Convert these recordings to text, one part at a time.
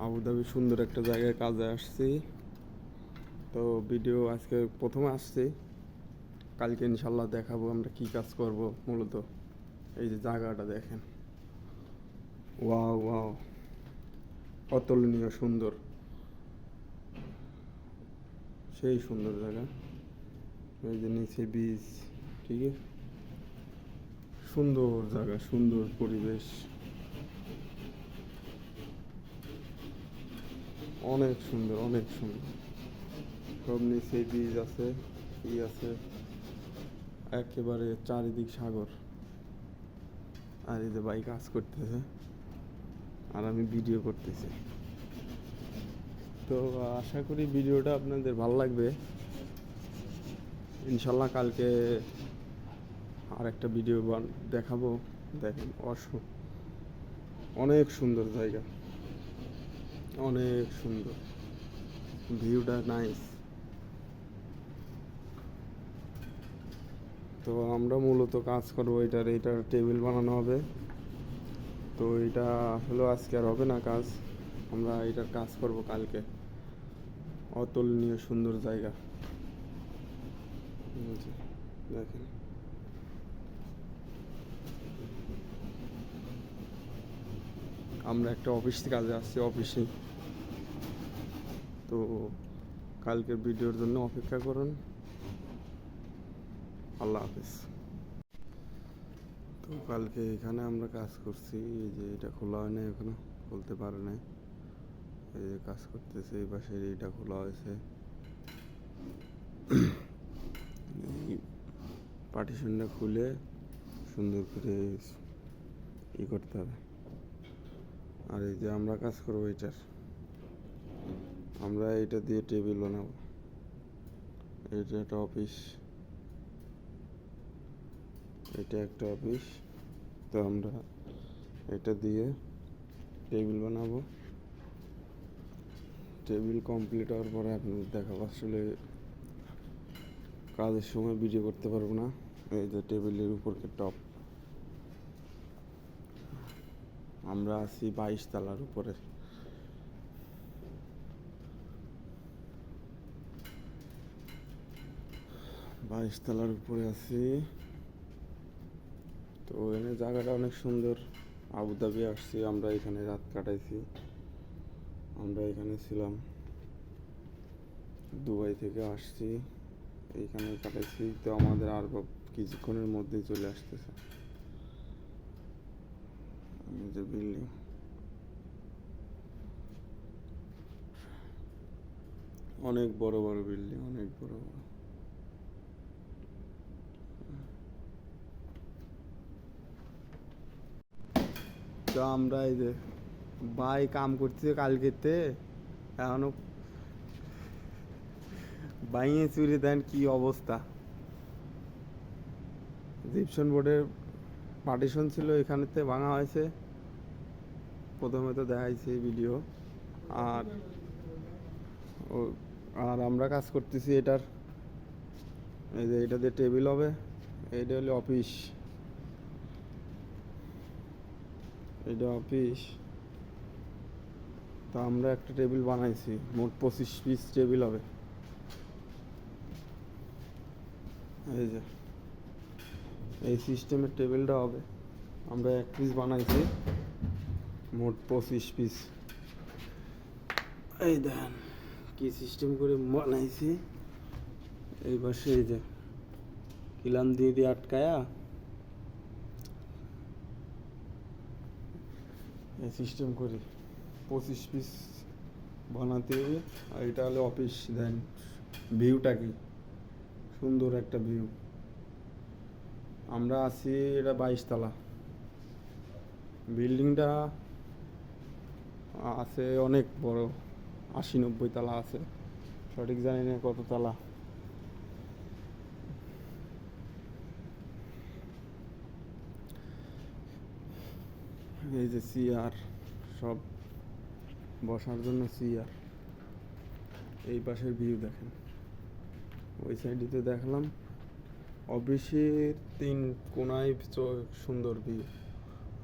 Abu Dhabi সুন্দর একটা জায়গায় কাজে আসছি। তো ভিডিও আজকে প্রথমে আসছি, কালকে ইনশাল্লাহ দেখাবো আমরা কি কাজ করব। মূলত এই যে জায়গাটা দেখেন, ওয়াও ওয়াও, অতুলনীয় সুন্দর, সেই সুন্দর জায়গা। এই যে নিচে বীজ, ঠিক আছে, সুন্দর জায়গা, সুন্দর পরিবেশ, অনেক সুন্দর অনেক সুন্দর। সব নিচে বীজ আছে, ই আছে, একেবারে চারিদিক সাগর। আর এই যে ভাই কাজ করতেছে আর আমি ভিডিও করতেছি। তো আশা করি ভিডিওটা আপনাদের ভালো লাগবে। ইনশাল্লাহ কালকে আর একটা ভিডিও দেখাবো। দেখেন, অনেক সুন্দর জায়গা, অনেক সুন্দর, ভিউটা নাইস। তো আমরা মূলত কাজ করবো এইটার টেবিল বানানো হবে। তো এটা আসলে আজকে আর হবে না কাজ, আমরা এটার কাজ করব কালকে। অতুলনীয় সুন্দর জায়গা, দেখেন। আমরা একটা অফিস কাজে আসছি, অফিসে। তো কালকের ভিডিওর জন্য অপেক্ষা করুন। আল্লাহ হাফিজ। তো কালকে এখানে আমরা কাজ করছি, এই যে এটা খোলা হয় না, এখনো খুলতে পারে নাই। এই যে কাজ করতেছে, এই পাশে এইটা খোলা হয়েছে। পার্টিশনটা খুলে সুন্দর করে ই করতে হবে। আর এই যে আমরা কাজ করবো এটার, আমরা এটা দিয়ে টেবিল বানাবো। এটা একটা অফিস, এটা একটা অফিস। তো আমরা এটা দিয়ে টেবিল বানাবো। টেবিল কমপ্লিট হওয়ার পরে আপনাদের দেখাবো। আসলে কাজের সময় ভিডিও করতে পারবো না। এই যে টেবিলের উপর টপ, আমরা আছি 22 তলার উপরে। বাইশ তলার উপরে আছি। তো এখানে জায়গাটা অনেক সুন্দর। আবুধাবি আসছি আমরা, এখানে রাত কাটাইছি। আমরা এখানে ছিলাম, দুবাই থেকে আসছি, এইখানে কাটাইছি। তো আমাদের আর কিছুক্ষণের মধ্যেই চলে আসতেছে। যে বিল্ডিং, অনেক বড় বড় বিল্ডিং, অনেক বড় বড়। তো আমরা এই যে ভাই কাম করছি কালকেতে, এখনো বাইয়ে চুরি দেন কি অবস্থা। জিপসন বোর্ডের পার্টিশন ছিল, এখানেতে ভাঙা হয়েছে। প্রথমে তো দেখাইছে ভিডিও। আর আর আমরা কাজ করতেছি এটার, এই যে এটা দিয়ে টেবিল হবে। এইটা হলো অফিস, এটা অফিস। তো আমরা একটা টেবিল বানাইছি, মোট 25 পিস টেবিল হবে। এই যে এই সিস্টেমের টেবিলটা হবে। আমরা 1 পিস বানাইছি, মোট 25 পিস। এই দেখেন কি সিস্টেম করে বানাইছি। এই পাশে এই যে কিলাম দিয়ে আটকায়া এই সিস্টেম করি 25 পিস বানাতে হবে। আর এটা হলো অফিস। দেন ভিউটা কি সুন্দর একটা ভিউ। আমরা আছি, এটা 22 তলা। বিল্ডিংটা আছে অনেক বড়, 80-90 তলা আছে, সঠিক জানি না কত তলা। এই যে চেয়ার, সব বসার জন্য চেয়ার। এই পাশের ভিউ দেখেন, ওই সাইডে দেখলাম অফিসের 3 কোনায় সুন্দর ভিউ।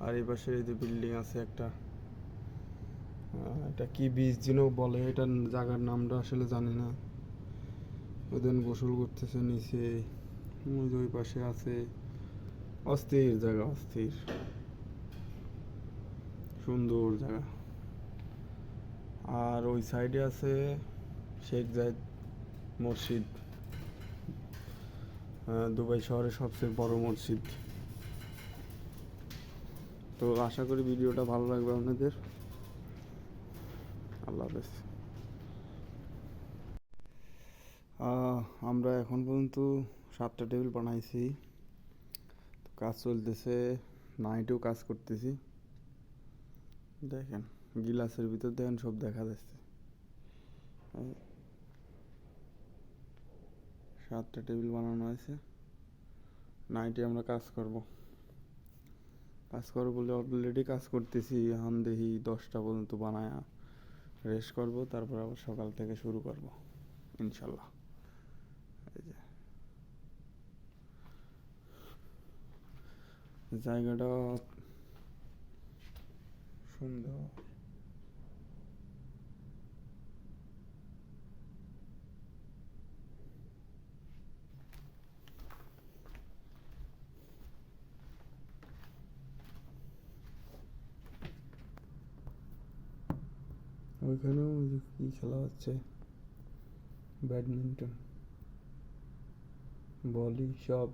আর এই পাশে এই যে বিল্ডিং আছে একটা, এটা কি বীজ যেন বলে, এটা জায়গার নামটা আসলে জানি না। ওদের গোসল করতেছে নিচে, ওই পাশে আছে। অস্থির জায়গা, অস্থির সুন্দর জায়গা। আর ওই সাইডে আছে শেখ জায়েদ মসজিদ, দুবাই শহরের সবচেয়ে বড় মসজিদ। তো আশা করি ভিডিওটা ভালো লাগবে আপনাদের। আল্লাহ হাফেজ। আমরা এখন পর্যন্ত 7টা টেবিল বানাইছি, কাজ চলতেছে, নাইটেও কাজ করতেছি। দেখেন গিলাসের ভিতর দেখেন সব দেখা যাচ্ছে। 7টা টেবিল বানানো হয়েছে, নাইটে আমরা কাজ করব বলে অলরেডি কাজ করতেছি। এখন দেখি 10টা পর্যন্ত বানায় রেস্ট করব, তারপর আবার সকাল থেকে শুরু করব ইনশাল্লাহ। এই যে জায়গাটা সুন্দর। ওইখানেও কি খেলা হচ্ছে, ব্যাডমিন্টন, ভলি সব।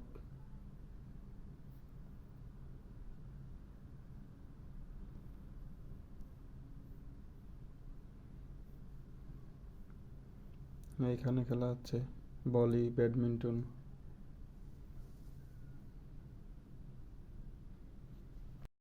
এখানে খেলা হচ্ছে ভলি, ব্যাডমিন্টন।